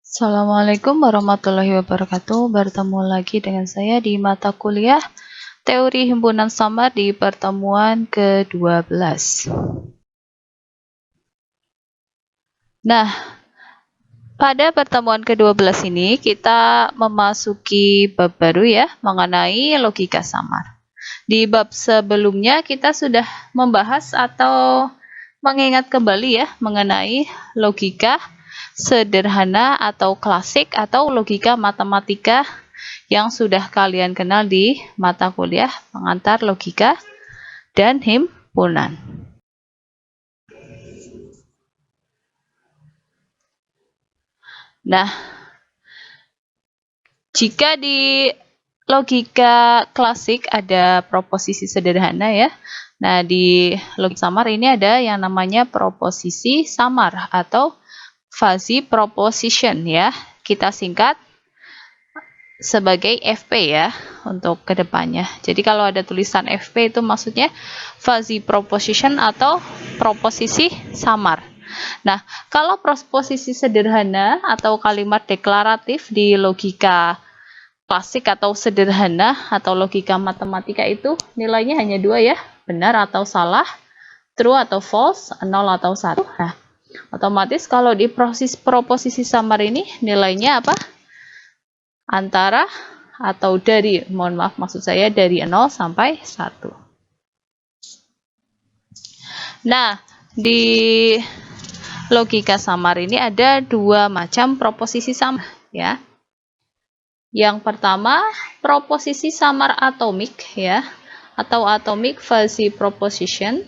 Assalamualaikum warahmatullahi wabarakatuh. Bertemu lagi dengan saya di mata kuliah Teori Himpunan Samar di pertemuan ke-12. Nah, pada pertemuan ke-12 ini kita memasuki bab baru ya, mengenai logika samar. Di bab sebelumnya kita sudah membahas atau mengingat kembali ya mengenai logika sederhana atau klasik atau logika matematika yang sudah kalian kenal di mata kuliah pengantar logika dan himpunan. Nah, jika di logika klasik ada proposisi sederhana ya. Nah, di logika samar ini ada yang namanya proposisi samar atau fuzzy proposition ya. Kita singkat sebagai FP ya untuk kedepannya. Jadi kalau ada tulisan FP itu maksudnya fuzzy proposition atau proposisi samar. Nah, kalau proposisi sederhana atau kalimat deklaratif di logika klasik atau sederhana atau logika matematika itu nilainya hanya dua ya, benar atau salah, true atau false, 0 atau 1. Nah, otomatis kalau di proposisi samar ini nilainya apa? Antara atau dari, mohon maaf maksud saya dari 0 sampai 1. Nah, di logika samar ini ada dua macam proposisi samar ya. Yang pertama, proposisi samar atomik ya, atau atomic fuzzy proposition.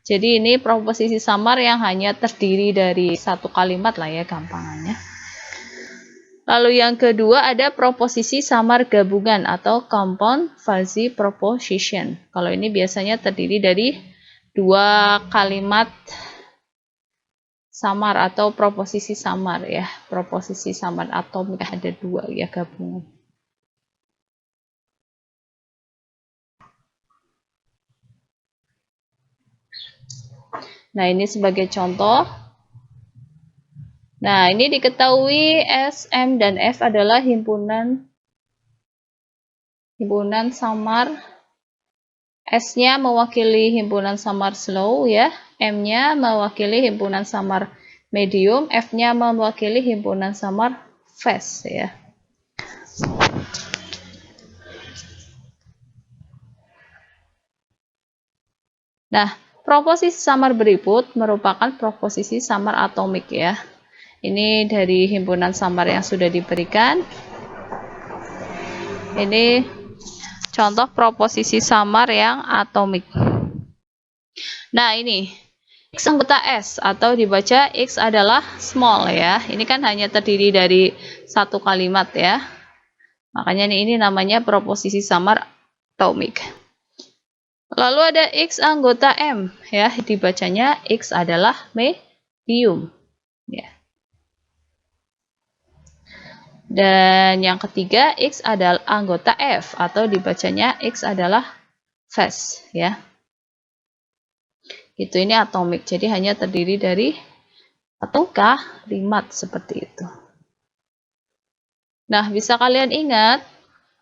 Jadi ini proposisi samar yang hanya terdiri dari satu kalimat lah ya gampangannya. Lalu yang kedua ada proposisi samar gabungan atau compound fuzzy proposition. Kalau ini biasanya terdiri dari dua kalimat samar atau proposisi samar ya. Proposisi samar atomik ada dua ya gabungan. Nah, ini sebagai contoh. Nah, ini diketahui S, M, dan F adalah himpunan samar. S-nya mewakili himpunan samar slow ya, M-nya mewakili himpunan samar medium, F-nya mewakili himpunan samar fast ya. Nah, proposisi samar berikut merupakan proposisi samar atomik ya. Ini dari himpunan samar yang sudah diberikan. Ini contoh proposisi samar yang atomik. Nah, ini X anggota S atau dibaca X adalah small ya. Ini kan hanya terdiri dari satu kalimat ya. Makanya ini namanya proposisi samar atomik. Lalu ada X anggota M ya, dibacanya X adalah medium ya. Dan yang ketiga X adalah anggota F atau dibacanya X adalah fast ya. Itu ini atomik, jadi hanya terdiri dari satu kalimat seperti itu. Nah, bisa kalian ingat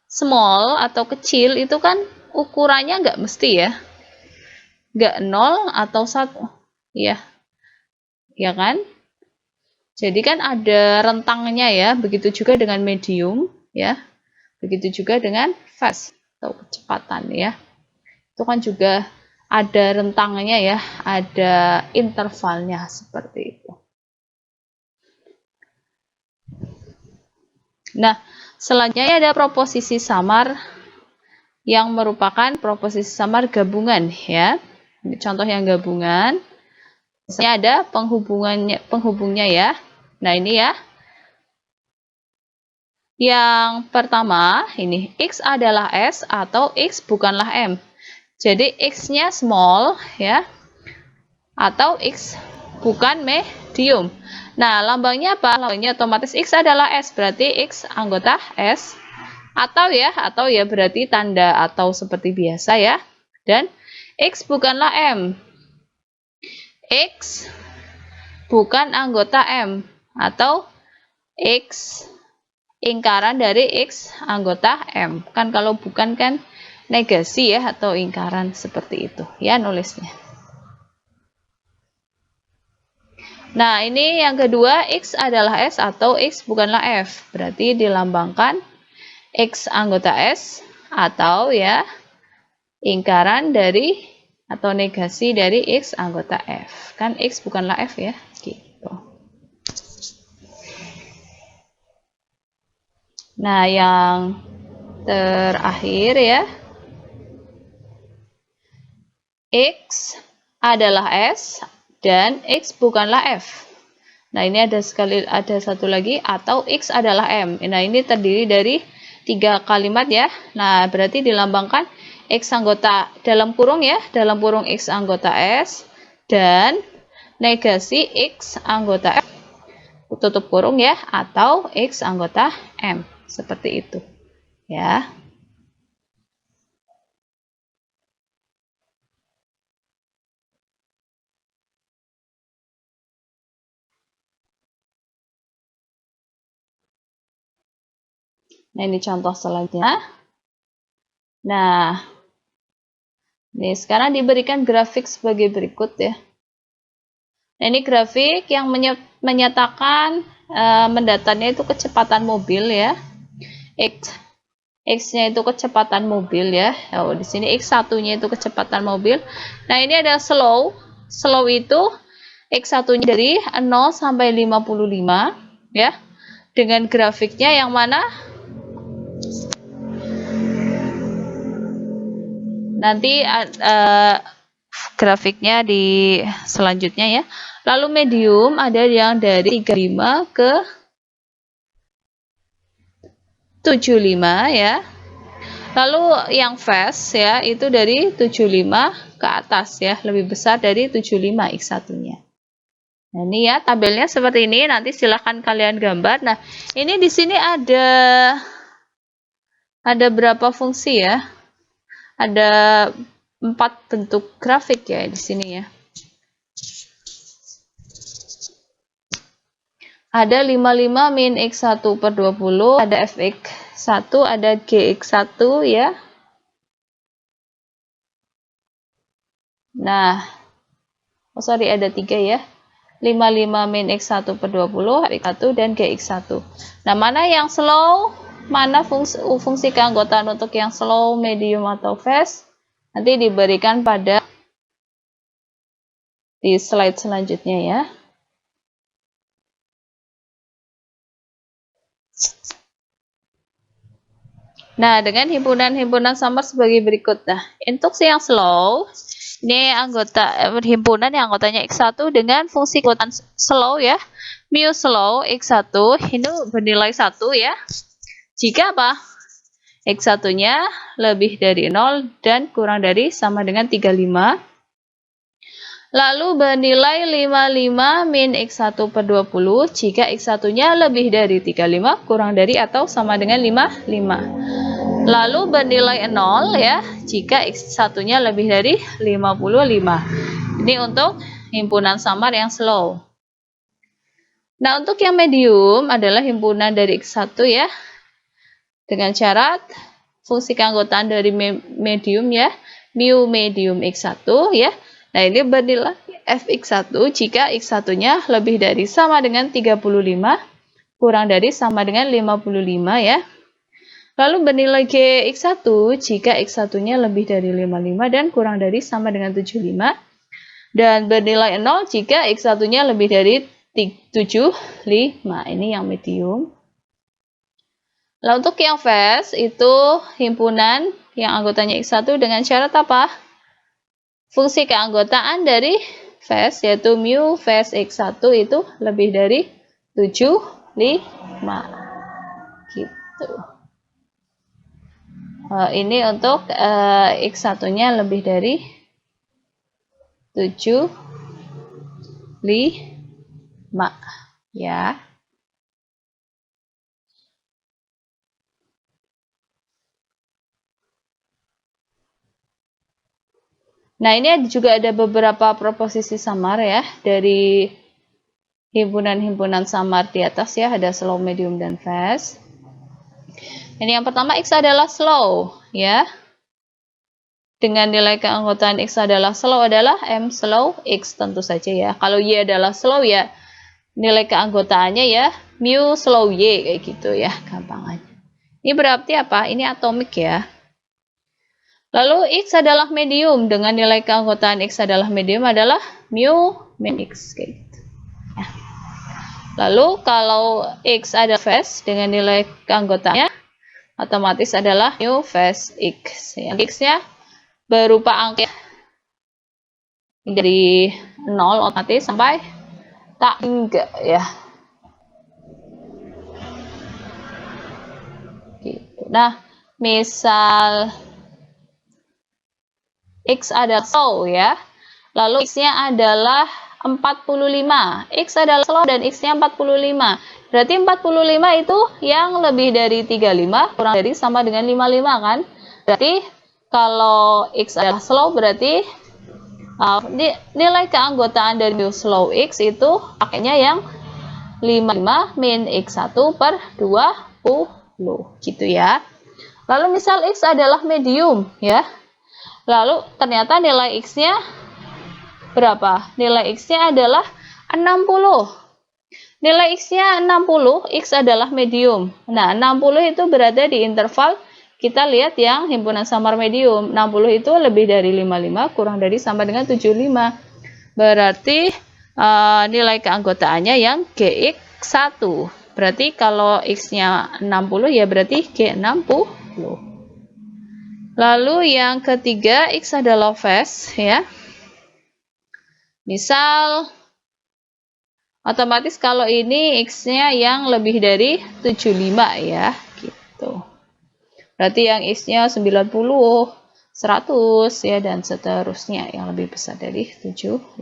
small atau kecil itu kan ukurannya nggak mesti ya, nggak 0 atau 1 ya, ya kan? Jadi kan ada rentangnya ya, begitu juga dengan medium ya, begitu juga dengan fast atau kecepatan ya. Itu kan juga ada rentangnya ya, ada intervalnya seperti itu. Nah, selanjutnya ada proposisi samar yang merupakan proposisi samar gabungan ya. Ini contoh yang gabungan. Misalnya ada penghubungnya ya. Nah, ini ya. Yang pertama, ini X adalah S atau X bukanlah M. Jadi X-nya small ya. Atau X bukan medium. Nah, lambangnya apa? Lambangnya otomatis X adalah S, berarti X anggota S. Atau ya berarti tanda atau seperti biasa ya. Dan X bukanlah M. X bukan anggota M. Atau X ingkaran dari X anggota M. Kan kalau bukan kan negasi ya, atau ingkaran seperti itu ya nulisnya. Nah, ini yang kedua, X adalah S atau X bukanlah F. Berarti dilambangkan X anggota S atau ya ingkaran dari atau negasi dari X anggota F. Kan X bukanlah F ya, gitu. Nah, yang terakhir ya, X adalah S dan X bukanlah F. Nah, ini ada satu lagi, atau X adalah M. Nah, ini terdiri dari 3 kalimat ya. Nah, berarti dilambangkan X anggota dalam kurung ya, dalam kurung X anggota S dan negasi X anggota F tutup kurung ya, atau X anggota M. Seperti itu ya. Nah, ini contoh selanjutnya. Nah, ini sekarang diberikan grafik sebagai berikut ya. Nah, ini grafik yang menyatakan mendatanya itu kecepatan mobil ya. X-nya itu kecepatan mobil ya. Oh, di sini X1-nya itu kecepatan mobil. Nah, ini ada slow. Slow itu X1-nya dari 0 sampai 55 ya. Dengan grafiknya yang mana? Nanti grafiknya di selanjutnya ya. Lalu medium ada yang dari 35 ke 75 ya. Lalu yang fast ya itu dari 75 ke atas ya, lebih besar dari 75 X1-nya. Nah, ini ya tabelnya seperti ini, nanti silahkan kalian gambar. Nah, ini di sini ada berapa fungsi ya? Ada 4 bentuk grafik ya di sini ya. Ada 55 min X1 per 20, ada Fx1, ada Gx1 ya. Nah, oh sorry, ada 3 ya. 55 min X1 per 20, Fx1 dan Gx1. Nah, mana yang slow? Mana fungsi keanggotaan untuk yang slow, medium, atau fast? Nanti diberikan pada di slide selanjutnya ya. Nah, dengan himpunan samar sebagai berikut. Nah, untuk yang slow, ini himpunan yang anggotanya X1 dengan fungsi keanggotaan slow ya. Mu slow X1 ini bernilai 1 ya. Jika apa? X1-nya lebih dari 0 dan kurang dari sama dengan 35. Lalu bernilai 55 min X1 per 20 jika X1-nya lebih dari 35, kurang dari atau sama dengan 55. Lalu bernilai 0 ya jika X1-nya lebih dari 55. Ini untuk himpunan samar yang slow. Nah, untuk yang medium adalah himpunan dari X1 ya. Dengan syarat fungsi keanggotaan dari medium ya, mu medium X1 ya. Nah, ini bernilai Fx1 jika X1-nya lebih dari sama dengan 35, kurang dari sama dengan 55 ya. Lalu bernilai Gx1 jika X1-nya lebih dari 55 dan kurang dari sama dengan 75. Dan bernilai 0 jika X1-nya lebih dari 75. Ini yang medium. Lalu untuk yang fast itu himpunan yang anggotanya X1 dengan syarat apa? Fungsi keanggotaan dari fast yaitu mu fast X1 itu lebih dari 75 gitu. Ini untuk X1-nya lebih dari 75 ya. Nah, ini juga ada beberapa proposisi samar ya dari himpunan-himpunan samar di atas ya, ada slow, medium, dan fast. Ini yang pertama, X adalah slow ya. Dengan nilai keanggotaan X adalah slow adalah M slow X tentu saja ya. Kalau Y adalah slow ya, nilai keanggotaannya ya mu slow Y kayak gitu ya, gampang aja. Ini berarti apa? Ini atomik ya. Lalu X adalah medium, dengan nilai keanggotaan X adalah medium adalah mu min X kayak gitu. Ya. Lalu kalau X adalah fast, dengan nilai keanggotaannya otomatis adalah mu fast X. Yang X-nya berupa angka dari 0 otomatis sampai tak hingga ya. Gitu. Nah, misal X adalah slow ya. Lalu X-nya adalah 45. X adalah slow dan X-nya 45. Berarti 45 itu yang lebih dari 35 kurang dari sama dengan 55 kan? Berarti kalau X adalah slow berarti nilai keanggotaan dari mu slow X itu pakainya yang 55 min X1 per 20 gitu ya. Lalu misal X adalah medium ya. Lalu ternyata nilai X-nya berapa? Nilai X-nya adalah 60. Nilai X-nya 60, X adalah medium. Nah, 60 itu berada di interval, kita lihat yang himpunan samar medium. 60 itu lebih dari 55, kurang dari sama dengan 75. Berarti nilai keanggotaannya yang GX1. Berarti kalau X-nya 60 ya berarti G60. Lalu yang ketiga, X adalah fast ya. Misal otomatis kalau ini X-nya yang lebih dari 75 ya, gitu. Berarti yang X-nya 90, 100 ya, dan seterusnya yang lebih besar dari 75.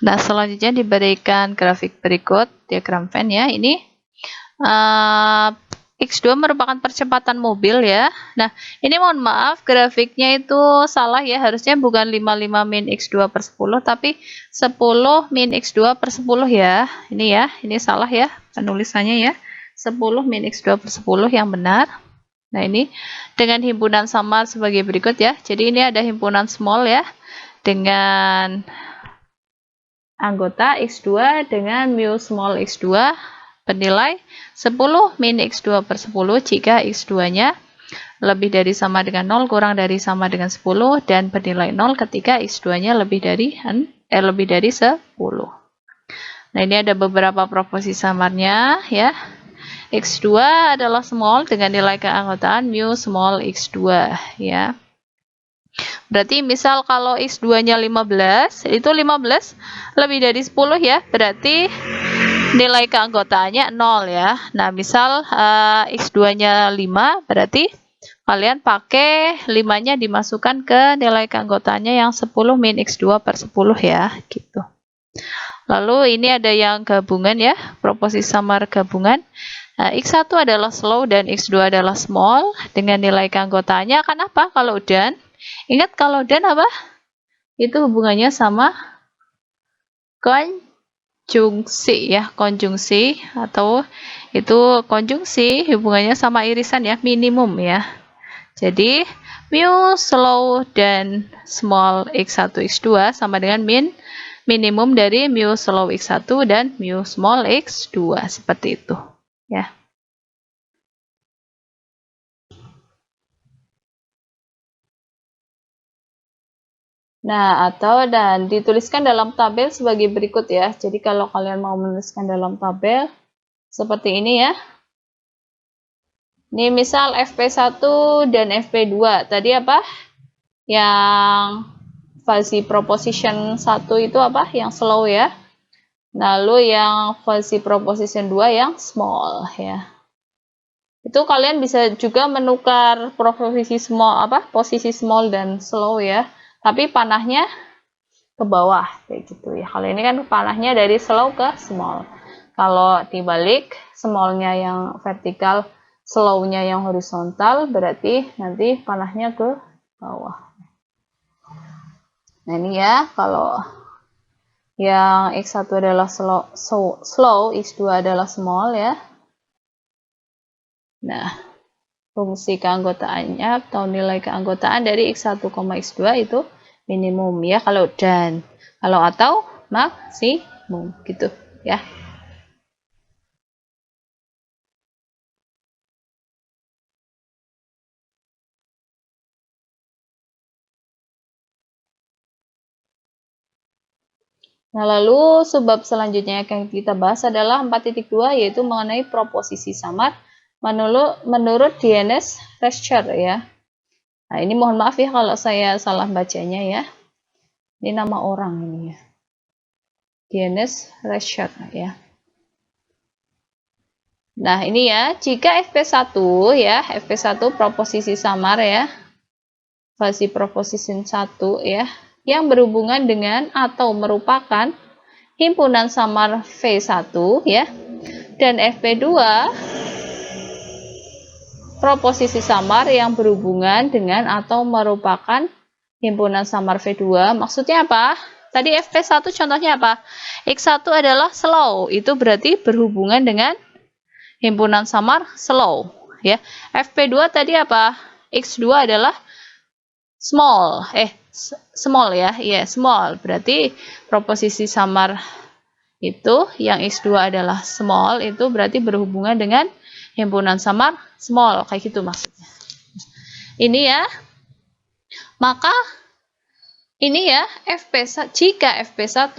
Nah, selanjutnya diberikan grafik berikut, diagram Venn ya. Ini X2 merupakan percepatan mobil ya. Nah, ini mohon maaf grafiknya itu salah ya. Harusnya bukan 55 min X2 per 10, tapi 10 min X2 per 10 ya. Ini ya, ini salah ya penulisannya ya. 10 min X2 per 10 yang benar. Nah, ini dengan himpunan samar sebagai berikut ya. Jadi ini ada himpunan small ya, dengan anggota X2 dengan mu small X2 bernilai 10 min X2 per 10 jika X2-nya lebih dari sama dengan 0 kurang dari sama dengan 10 dan bernilai 0 ketika X2-nya lebih dari 10. Nah, ini ada beberapa proporsi samarnya ya. X2 adalah small dengan nilai keanggotaan mu small X2 ya. Berarti misal kalau X2-nya 15, itu 15 lebih dari 10 ya, berarti nilai keanggotaannya 0 ya. Nah, misal X2-nya 5, berarti kalian pakai 5-nya dimasukkan ke nilai keanggotaannya yang 10 min X2 per 10 ya, gitu. Lalu ini ada yang gabungan ya, proporsi samar gabungan. Nah, X1 adalah slow dan X2 adalah small, dengan nilai keanggotaannya akan apa kalau dan? Ingat kalau dan apa? Itu hubungannya sama konjungsi ya, konjungsi atau itu konjungsi hubungannya sama irisan ya, minimum ya. Jadi mu slow dan small X1 X2 sama dengan minimum dari mu slow X1 dan mu small X2 seperti itu ya. Nah, dan dituliskan dalam tabel sebagai berikut ya. Jadi kalau kalian mau menuliskan dalam tabel seperti ini ya. Ini misal FP1 dan FP2. Tadi apa? Yang fuzzy proposition 1 itu apa? Yang slow ya. Lalu yang fuzzy proposition 2 yang small ya. Itu kalian bisa juga menukar posisi small dan slow ya. Tapi panahnya ke bawah kayak gitu ya. Kalau ini kan panahnya dari slow ke small. Kalau dibalik, smallnya yang vertikal, slow-nya yang horizontal, berarti nanti panahnya ke bawah. Nah ini ya, kalau yang X1 adalah slow, X2 adalah small ya. Nah, fungsi keanggotaannya atau nilai keanggotaan dari X1, X2 itu minimum ya kalau dan. Kalau atau maksimum gitu ya. Nah, lalu sebab selanjutnya yang kita bahas adalah 4.2 yaitu mengenai proposisi samar menurut DNS Research ya. Nah, ini mohon maaf ya kalau saya salah bacanya ya. Ini nama orang ini ya. DNS Research ya. Nah, ini ya, jika FP1 ya, FP1 proposisi samar ya. Versi proposition 1 ya, yang berhubungan dengan atau merupakan himpunan samar V1 ya, dan FP2 proposisi samar yang berhubungan dengan atau merupakan himpunan samar V2. Maksudnya apa? Tadi FP1 contohnya apa? X1 adalah slow, itu berarti berhubungan dengan himpunan samar slow ya. FP2 tadi apa? X2 adalah small ya, small. Berarti proposisi samar itu yang X2 adalah small, itu berarti berhubungan dengan himpunan samar small, kayak gitu maksudnya. Ini ya. Maka ini ya, jika FP1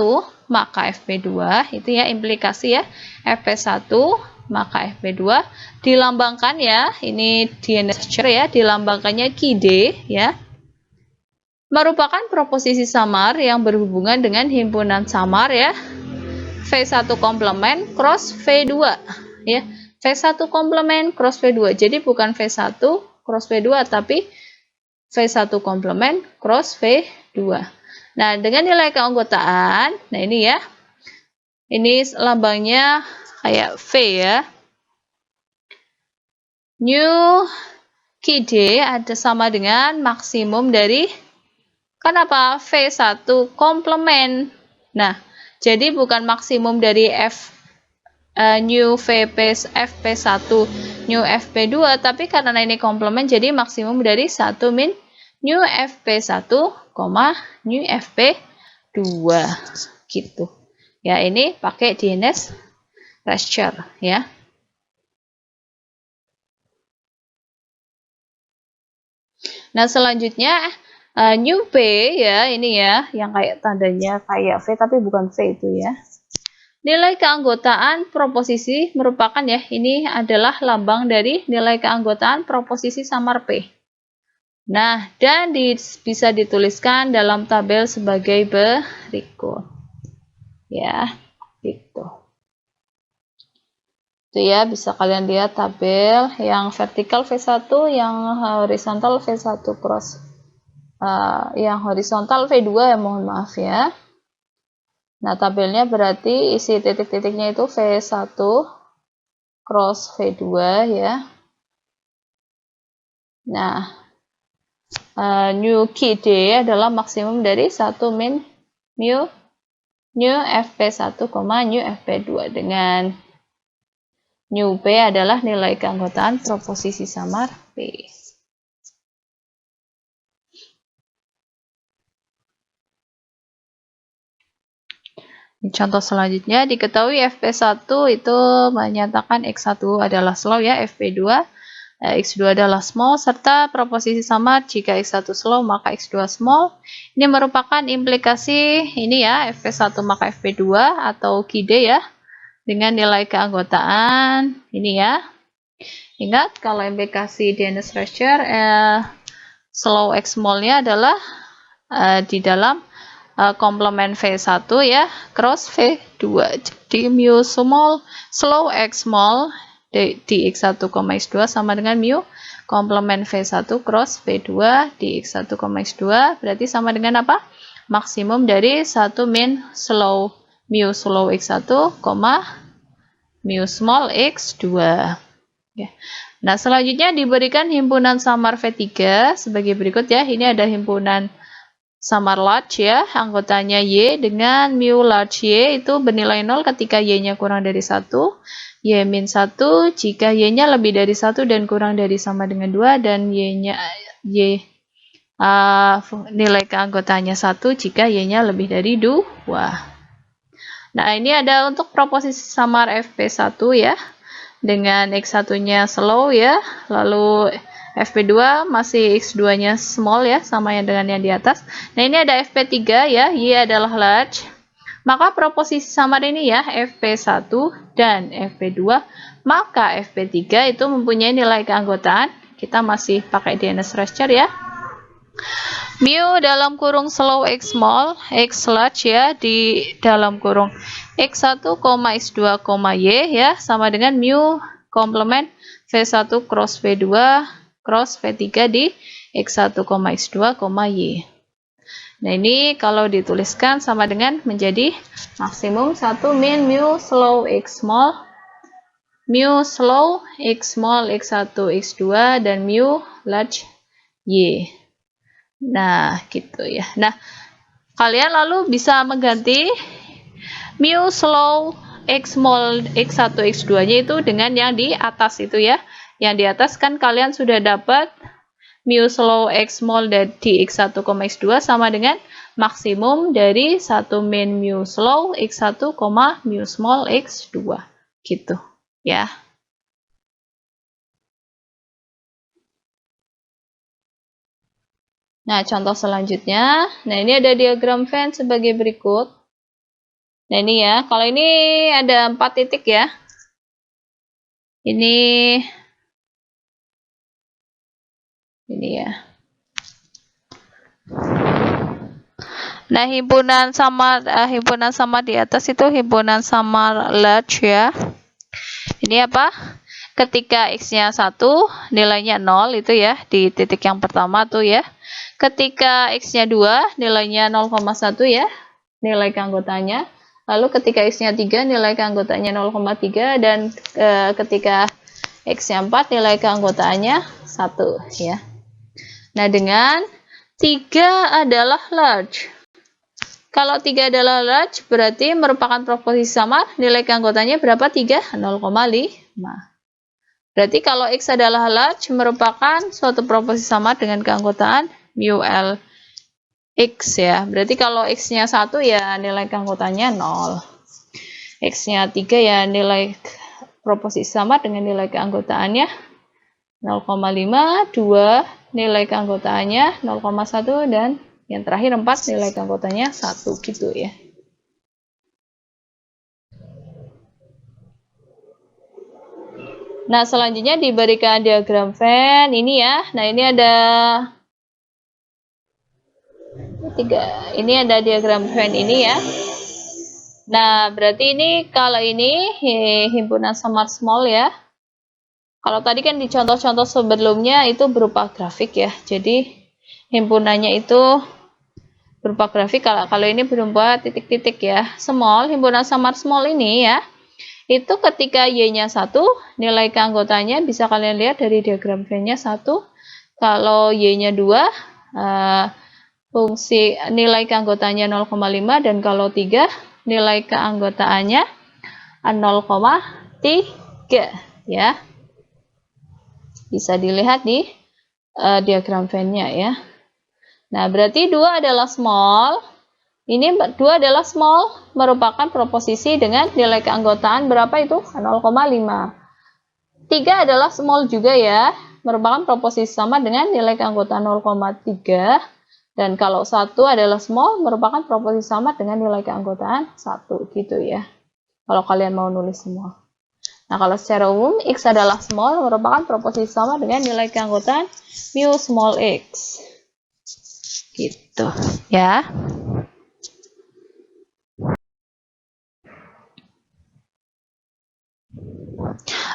maka FP2 itu ya implikasi ya. FP1 maka FP2 dilambangkan ya, ini DNS ya, dilambangkannya KD ya. Merupakan proposisi samar yang berhubungan dengan himpunan samar ya. V1 komplement cross V2 ya. V1 komplement cross V2. Jadi bukan V1 cross V2 tapi V1 komplement cross V2. Nah, dengan nilai keanggotaan, nah ini ya. Ini lambangnya kayak V ya. New KD ada sama dengan maksimum dari kenapa? V1 komplement. Nah, jadi bukan maksimum dari new FP1 new FP2, tapi karena ini komplement jadi maksimum dari 1 min new FP1, new FP2 gitu. Ya, ini pakai DNS Research ya. Nah, selanjutnya new V ya, ini ya, yang kayak tandanya kayak V tapi bukan V itu ya. Nilai keanggotaan proposisi merupakan ya, ini adalah lambang dari nilai keanggotaan proposisi samar P. Nah, dan bisa dituliskan dalam tabel sebagai berikut. Ya, gitu. Itu ya, bisa kalian lihat tabel yang vertikal V1, yang horizontal V1 cross. Yang horizontal V2 ya, mohon maaf ya. Nah, tabelnya berarti isi titik-titiknya itu V1 cross V2 ya. Nah, new KD adalah maksimum dari 1 min new FP1, new FP2 dengan new P adalah nilai keanggotaan proposisi samar P. Contoh selanjutnya, diketahui FP1 itu menyatakan X1 adalah slow ya, FP2, X2 adalah small, serta proposisi samar jika X1 slow maka X2 small. Ini merupakan implikasi ini ya, FP1 maka FP2 atau KD ya, dengan nilai keanggotaan ini ya. Ingat, kalau implikasi DNS Research, slow X small-nya adalah di dalam komplement V1 ya, cross V2. Jadi mu small slow X small di X1, X2 sama dengan mu komplement V1 cross V2 di X1, X2 berarti sama dengan apa? maksimum dari 1 min slow mu slow x1, mu small x2. Ya. Nah, selanjutnya diberikan himpunan samar V3 sebagai berikut ya. Ini ada himpunan samar large ya, anggotanya Y dengan mu large Y itu bernilai 0 ketika Y-nya kurang dari 1, Y min 1 jika Y-nya lebih dari 1 dan kurang dari sama dengan 2, dan nilai keanggotaannya 1 jika Y-nya lebih dari 2. Nah, ini ada untuk proposisi samar FP1 ya, dengan X1-nya slow ya, lalu FP2 masih X2-nya small ya, sama yang dengan yang di atas. Nah, ini ada FP3 ya, Y adalah large. Maka proposisi samar ini ya, FP1 dan FP2, maka FP3 itu mempunyai nilai keanggotaan. Kita masih pakai Dienes-Rechter ya. Mu dalam kurung slow X small, X large ya, di dalam kurung X1, X2, Y ya, sama dengan mu komplement V1 cross V2 cross V3 di X1, X2, Y. Nah, ini kalau dituliskan sama dengan menjadi maksimum 1 min mu slow X small, mu slow X small X1, X2, dan mu large Y. Nah, gitu ya. Nah, kalian lalu bisa mengganti mu slow X small X1, X2-nya itu dengan yang di atas itu ya. Yang di atas kan kalian sudah dapat mu slow X small di X1, X2 sama dengan maksimum dari 1 min mu slow X1, mu small X2. Gitu ya. Nah, contoh selanjutnya. Nah, ini ada diagram Venn sebagai berikut. Nah, ini ya. Kalau ini ada 4 titik ya. Ini ya. Nah, himpunan samar di atas itu himpunan samar large ya. Ini apa? Ketika X-nya 1, nilainya 0 itu ya, di titik yang pertama tuh ya. Ketika X-nya 2, nilainya 0,1 ya, nilai keanggotaannya. Lalu ketika X-nya 3, nilai keanggotaannya 0,3, dan ketika X-nya 4, nilai keanggotaannya 1 ya. Nah, dengan 3 adalah large. Kalau 3 adalah large, berarti merupakan proposisi samar. Nilai keanggotaannya berapa? 3? 0,5. Berarti kalau X adalah large, merupakan suatu proposisi samar dengan keanggotaan mu L X ya. Berarti kalau X-nya 1 ya nilai keanggotaannya 0. X-nya 3 ya nilai proposisi samar dengan nilai keanggotaannya 0,5, 2 nilai keanggotaannya 0,1, dan yang terakhir 4 nilai keanggotaannya 1 gitu ya. Nah, selanjutnya diberikan diagram Venn ini ya. Nah, ini ada 3. Ini ada diagram Venn ini ya. Nah, berarti ini kalau ini himpunan samar small ya. Kalau tadi kan di contoh-contoh sebelumnya itu berupa grafik ya. Jadi himpunannya itu berupa grafik, kalau ini berupa titik-titik ya. Small, himpunan samar small ini ya. Itu ketika Y-nya 1, nilai keanggotanya bisa kalian lihat dari diagram Venn-nya 1. Kalau Y-nya 2, fungsi nilai keanggotanya 0,5, dan kalau 3, nilai keanggotaannya 0,3 ya. Bisa dilihat di diagram Venn-nya ya. Nah, berarti 2 adalah small. Ini 2 adalah small, merupakan proposisi dengan nilai keanggotaan berapa itu? 0,5. 3 adalah small juga ya, merupakan proposisi sama dengan nilai keanggotaan 0,3. Dan kalau 1 adalah small, merupakan proposisi sama dengan nilai keanggotaan 1 gitu ya. Kalau kalian mau nulis semua. Nah, kalau secara umum, X adalah small, merupakan proposisi sama dengan nilai keanggotaan mu small x. Gitu, ya.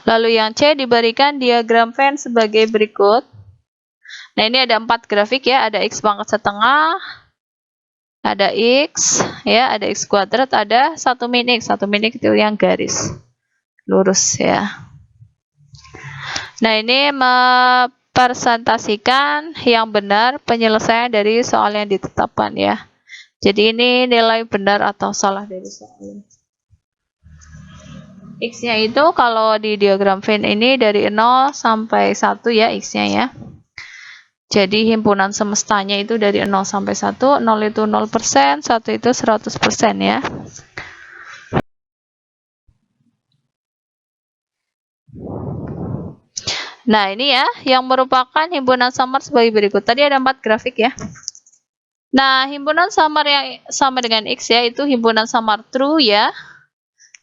Lalu yang C diberikan diagram Venn sebagai berikut. Nah, ini ada 4 grafik ya, ada X pangkat setengah, ada X, ya, ada X kuadrat, ada 1 min X. 1 min X itu yang garis lurus, ya. Nah, ini presentasikan yang benar penyelesaian dari soal yang ditetapkan, ya. Jadi ini nilai benar atau salah dari soal. X-nya itu kalau di diagram Venn ini dari 0 sampai 1 ya X-nya ya. Jadi himpunan semestanya itu dari 0 sampai 1, 0 itu 0%, 1 itu 100% ya. Nah, ini ya, yang merupakan himpunan samar sebagai berikut. Tadi ada 4 grafik ya. Nah, himpunan samar yang sama dengan X ya, itu himpunan samar true ya.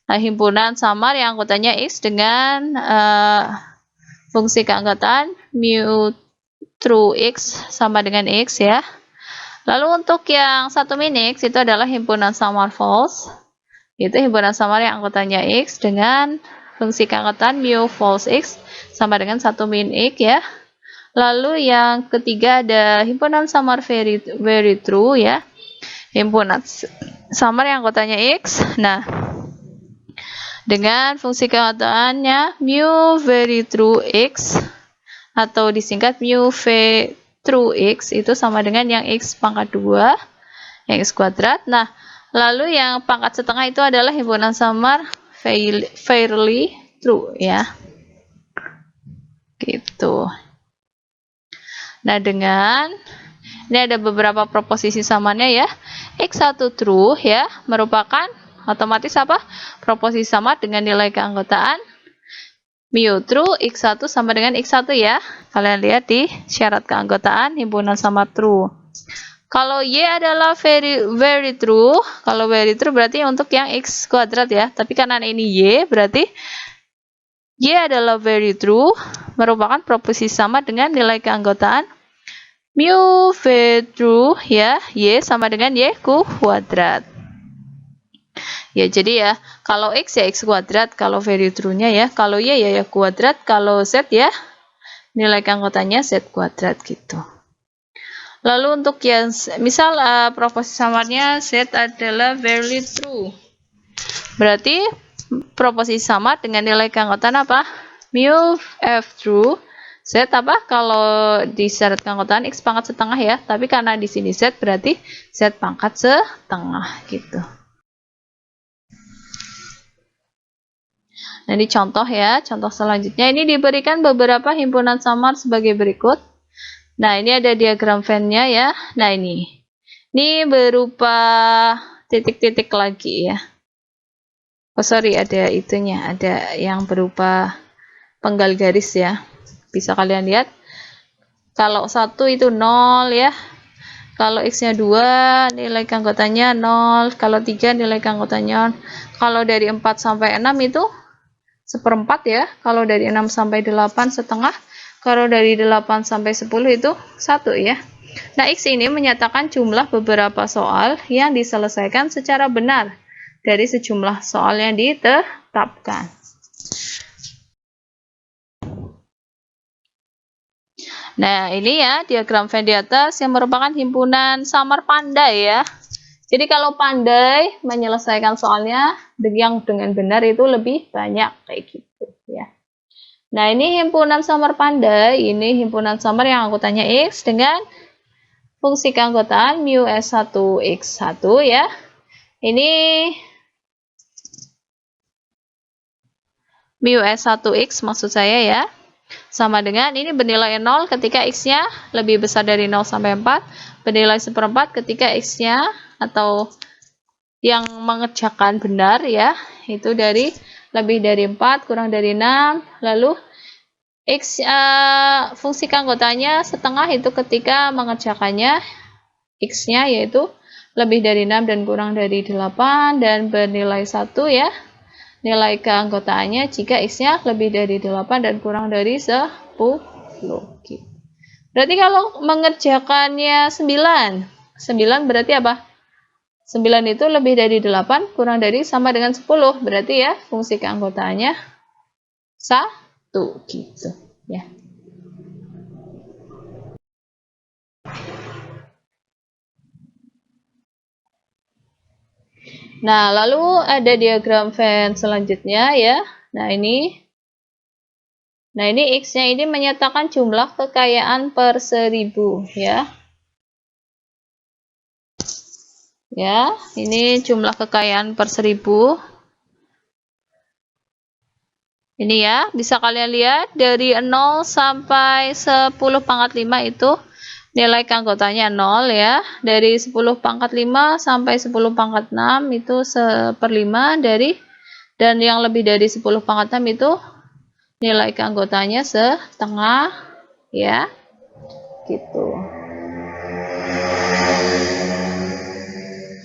Nah, himpunan samar yang anggotanya X dengan fungsi keanggotaan mu true X sama dengan X ya. Lalu untuk yang 1 min X itu adalah himpunan samar false. Itu himpunan samar yang anggotanya X dengan fungsi keanggotaan mu false X sama dengan 1 min X ya. Lalu yang ketiga ada himpunan samar very true ya. Himpunan samar yang anggotanya X. Nah, dengan fungsi keanggotaannya mu very true X atau disingkat mu v true X itu sama dengan yang X pangkat 2 yang X kuadrat. Nah, lalu yang pangkat setengah itu adalah himpunan samar fairly true ya. Gitu. Nah, dengan ini ada beberapa proposisi samarnya ya. X1 true ya, merupakan otomatis apa? Proposisi samar dengan nilai keanggotaan mu true X1 sama dengan X1 ya. Kalian lihat di syarat keanggotaan himpunan samar true. Kalau Y adalah very true, kalau very true berarti untuk yang X kuadrat ya. Tapi karena ini Y, berarti Y adalah very true, merupakan proposisi samar dengan nilai keanggotaan mu v true ya, Y sama dengan Y kuadrat. Ya, jadi ya, kalau X ya X kuadrat, kalau very true-nya ya, kalau Y ya Y kuadrat, kalau Z ya nilai keanggotaannya Z kuadrat gitu. Lalu untuk yang misal proposisi samarnya Z adalah very true. Berarti proposisi samar dengan nilai keanggotaan apa? Mu F true. Z apa? Kalau di syarat keanggotaan X pangkat setengah ya, tapi karena di sini Z berarti Z pangkat setengah gitu. Nah, ini contoh ya, contoh selanjutnya ini diberikan beberapa himpunan samar sebagai berikut. Nah, ini ada diagram Venn-nya ya. Nah, ini berupa titik-titik lagi ya. Oh, sorry, ada itunya, ada yang berupa penggal garis ya. Bisa kalian lihat. Kalau 1 itu 0 ya. Kalau X-nya 2, nilai keanggotaannya 0. Kalau 3, nilai keanggotaannya 0. Kalau dari 4 sampai 6 itu 1/4 ya. Kalau dari 6 sampai 8 setengah. Kalau dari 8 sampai 10 itu 1 ya. Nah, X ini menyatakan jumlah beberapa soal yang diselesaikan secara benar dari sejumlah soal yang ditetapkan. Nah, ini ya diagram Venn di atas yang merupakan himpunan samar pandai ya. Jadi kalau pandai menyelesaikan soalnya yang dengan benar itu lebih banyak kayak gitu ya. Nah, ini himpunan samar pandai, ini himpunan samar yang anggotanya X dengan fungsi keanggotaan mu S1 X1 ya. Ini mu S1X maksud saya ya. Sama dengan ini bernilai 0 ketika X-nya lebih besar dari 0 sampai 4. Bernilai 1/4 ketika X-nya atau yang mengerjakan benar ya. Itu dari lebih dari 4 kurang dari 6. Lalu X fungsi keanggotaannya setengah itu ketika mengerjakannya X-nya yaitu lebih dari 6 dan kurang dari 8 dan bernilai 1 ya. Nilai keanggotaannya jika X-nya lebih dari 8 dan kurang dari 10. Berarti kalau mengerjakannya 9 berarti apa? 9 itu lebih dari 8 kurang dari sama dengan 10. Berarti ya fungsi keanggotaannya 1 gitu ya. Nah, lalu ada diagram Venn selanjutnya ya. Nah, ini X-nya ini menyatakan jumlah kekayaan per 1000 ya. Ya, ini jumlah kekayaan per 1000. Ini ya, bisa kalian lihat dari 0 sampai 10 pangkat 5 itu nilai keanggotanya 0 ya. Dari 10 pangkat 5 sampai 10 pangkat 6 itu 1/5 dari, dan yang lebih dari 10 pangkat 6 itu nilai keanggotanya setengah ya. Gitu.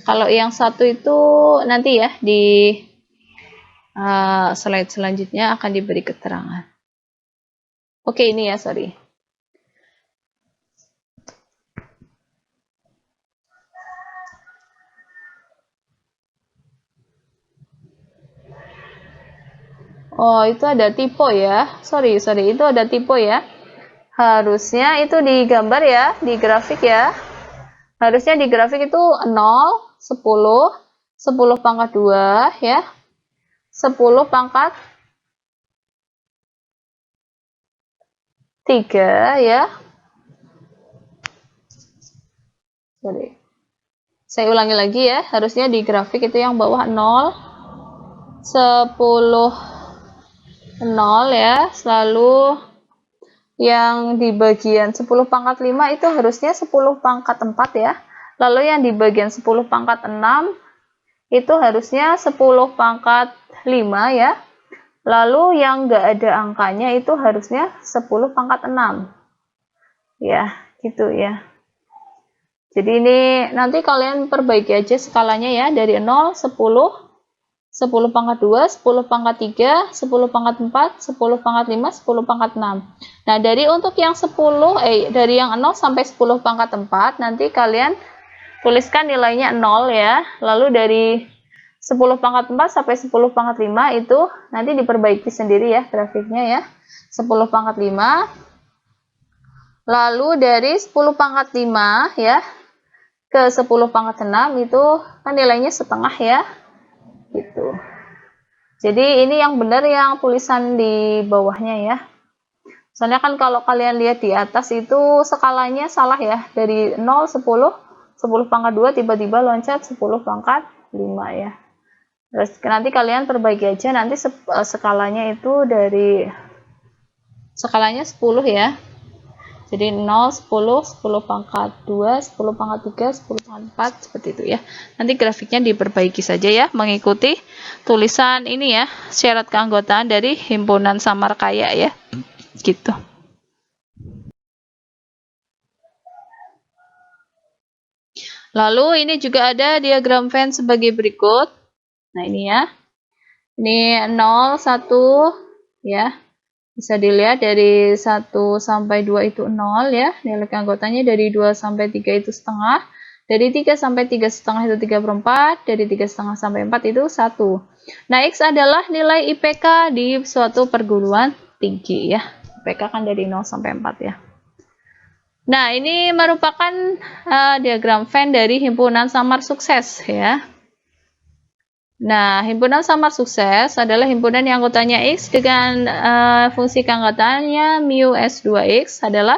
Kalau yang satu itu nanti ya di slide selanjutnya akan diberi keterangan. Oke, ini ya, sorry. Oh, itu ada tipe ya. Sorry, itu ada tipe ya. Harusnya itu digambar ya, di grafik ya. Harusnya di grafik itu 0, 10, 10 pangkat 2 ya. 10 pangkat 3 ya. Sorry. Saya ulangi lagi ya, harusnya di grafik itu yang bawah 0, 10, 0 ya, selalu yang di bagian 10 pangkat 5 itu harusnya 10 pangkat 4 ya. Lalu yang di bagian 10 pangkat 6 itu harusnya 10 pangkat 5 ya. Lalu yang enggak ada angkanya itu harusnya 10 pangkat 6. Ya, gitu ya. Jadi ini nanti kalian perbaiki aja skalanya ya, dari 0, 10, 10 pangkat 2, 10 pangkat 3, 10 pangkat 4, 10 pangkat 5, 10 pangkat 6. Nah, dari untuk yang 10, dari yang 0 sampai 10 pangkat 4, nanti kalian tuliskan nilainya 0 ya. Lalu dari 10 pangkat 4 sampai 10 pangkat 5 itu nanti diperbaiki sendiri ya grafiknya ya. 10 pangkat 5. Lalu dari 10 pangkat 5 ya ke 10 pangkat 6 itu kan nilainya setengah ya. Gitu. Jadi ini yang benar yang tulisan di bawahnya ya. Soalnya kan kalau kalian lihat di atas itu skalanya salah ya. Dari 0, 10, 10 pangkat 2 tiba-tiba loncat 10 pangkat 5 ya. Terus nanti kalian perbaiki aja, nanti skalanya itu dari skalanya 10 ya. Jadi 0, 10, 10 pangkat 2, 10 pangkat 3, 10 pangkat 4, seperti itu ya. Nanti grafiknya diperbaiki saja ya, mengikuti tulisan ini ya, syarat keanggotaan dari himpunan samar kaya ya. Gitu. Lalu ini juga ada diagram Venn sebagai berikut. Nah, ini ya. Ini 0, 1 ya. Bisa dilihat dari 1 sampai 2 itu 0 ya. Nilai keanggotanya dari 2 sampai 3 itu setengah. Dari 3 sampai 3 setengah itu 3/4. Dari 3 setengah sampai 4 itu 1. Nah, X adalah nilai IPK di suatu perguruan tinggi ya. IPK kan dari 0 sampai 4 ya. Nah, ini merupakan diagram Venn dari himpunan samar sukses ya. Nah, himpunan samar sukses adalah himpunan yang anggotanya X dengan fungsi keanggotaannya mu S2X adalah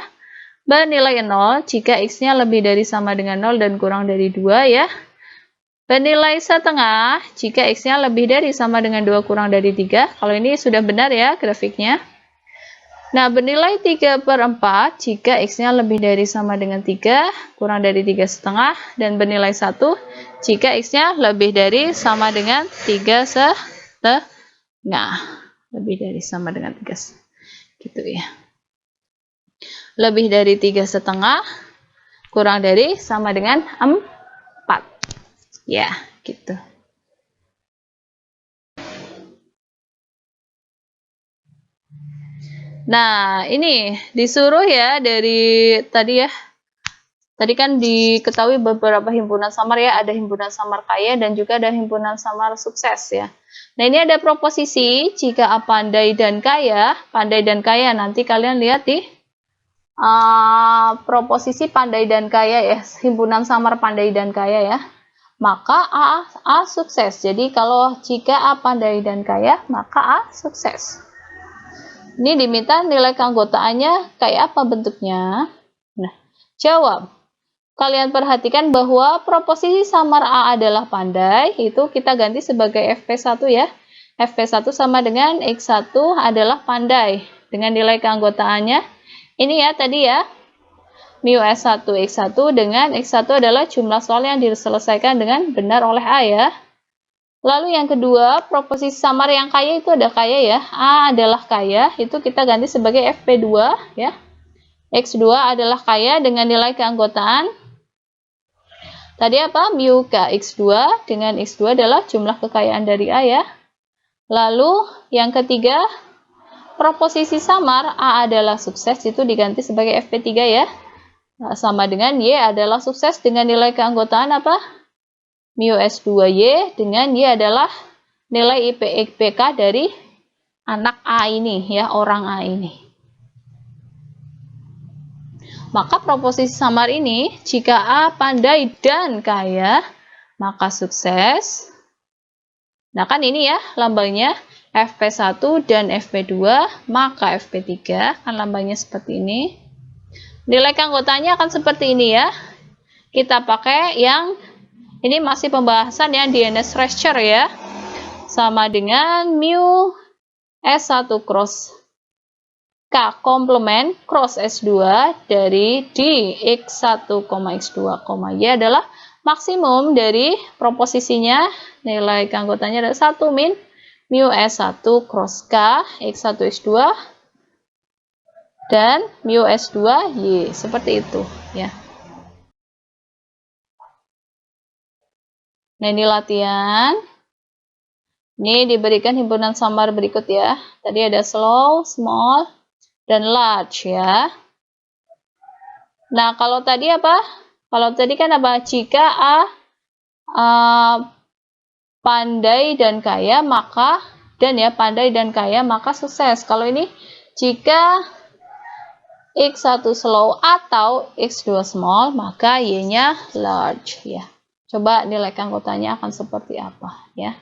bernilai 0 jika X-nya lebih dari sama dengan 0 dan kurang dari 2 ya. Bernilai setengah jika X-nya lebih dari sama dengan 2 kurang dari 3. Kalau ini sudah benar ya grafiknya. Nah, bernilai 3/4 jika X-nya lebih dari sama dengan 3, kurang dari 3,5, dan bernilai 1 jika X-nya lebih dari sama dengan 3,5. Lebih dari sama dengan 3, gitu ya. Lebih dari 3,5, kurang dari sama dengan 4. Ya, gitu. Nah, ini disuruh ya dari tadi ya. Tadi kan diketahui beberapa himpunan samar ya, ada himpunan samar kaya dan juga ada himpunan samar sukses ya. Nah, ini ada proposisi jika pandai dan kaya nanti kalian lihat di proposisi pandai dan kaya ya, himpunan samar pandai dan kaya ya. maka A sukses. Jadi kalau jika A pandai dan kaya, maka A sukses. Ini diminta nilai keanggotaannya kayak apa bentuknya? Nah, jawab. Kalian perhatikan bahwa proposisi samar A adalah pandai, itu kita ganti sebagai FP1 ya. FP1 sama dengan X1 adalah pandai. Dengan nilai keanggotaannya, ini ya tadi ya, mu S1 X1 dengan X1 adalah jumlah soal yang diselesaikan dengan benar oleh A ya. Lalu yang kedua, proposisi samar yang kaya itu ada kaya ya. A adalah kaya, itu kita ganti sebagai FP2 ya. X2 adalah kaya dengan nilai keanggotaan. Tadi apa? Mu X2 dengan X2 adalah jumlah kekayaan dari A ya. Lalu yang ketiga, proposisi samar A adalah sukses, itu diganti sebagai FP3 ya. Nah, sama dengan Y adalah sukses dengan nilai keanggotaan apa? Mu S2Y dengan Y adalah nilai IPK dari anak A ini ya, orang A ini. Maka proposisi samar ini, jika A pandai dan kaya, maka sukses. Nah kan ini ya lambangnya FP1 dan FP2, maka FP3 kan lambangnya seperti ini. Nilai keanggotaannya akan seperti ini ya. Kita pakai yang ini masih pembahasan yang DNS Rasher ya. Sama dengan mu S1 cross K komplement cross S2 dari D X1, X2, Y adalah maksimum dari proposisinya. Nilai keanggotaannya adalah 1 min mu S1 cross K X1, X2 dan mu S2 Y, seperti itu ya. Nah ini latihan. Ini diberikan himpunan samar berikut ya. Tadi ada slow, small, dan large ya. Nah kalau tadi apa? Kalau tadi kan apa? Jika A pandai dan kaya maka pandai dan kaya maka sukses. Kalau ini jika X1 slow atau X2 small, maka Y-nya large ya. Coba nilai keanggotaannya akan seperti apa ya.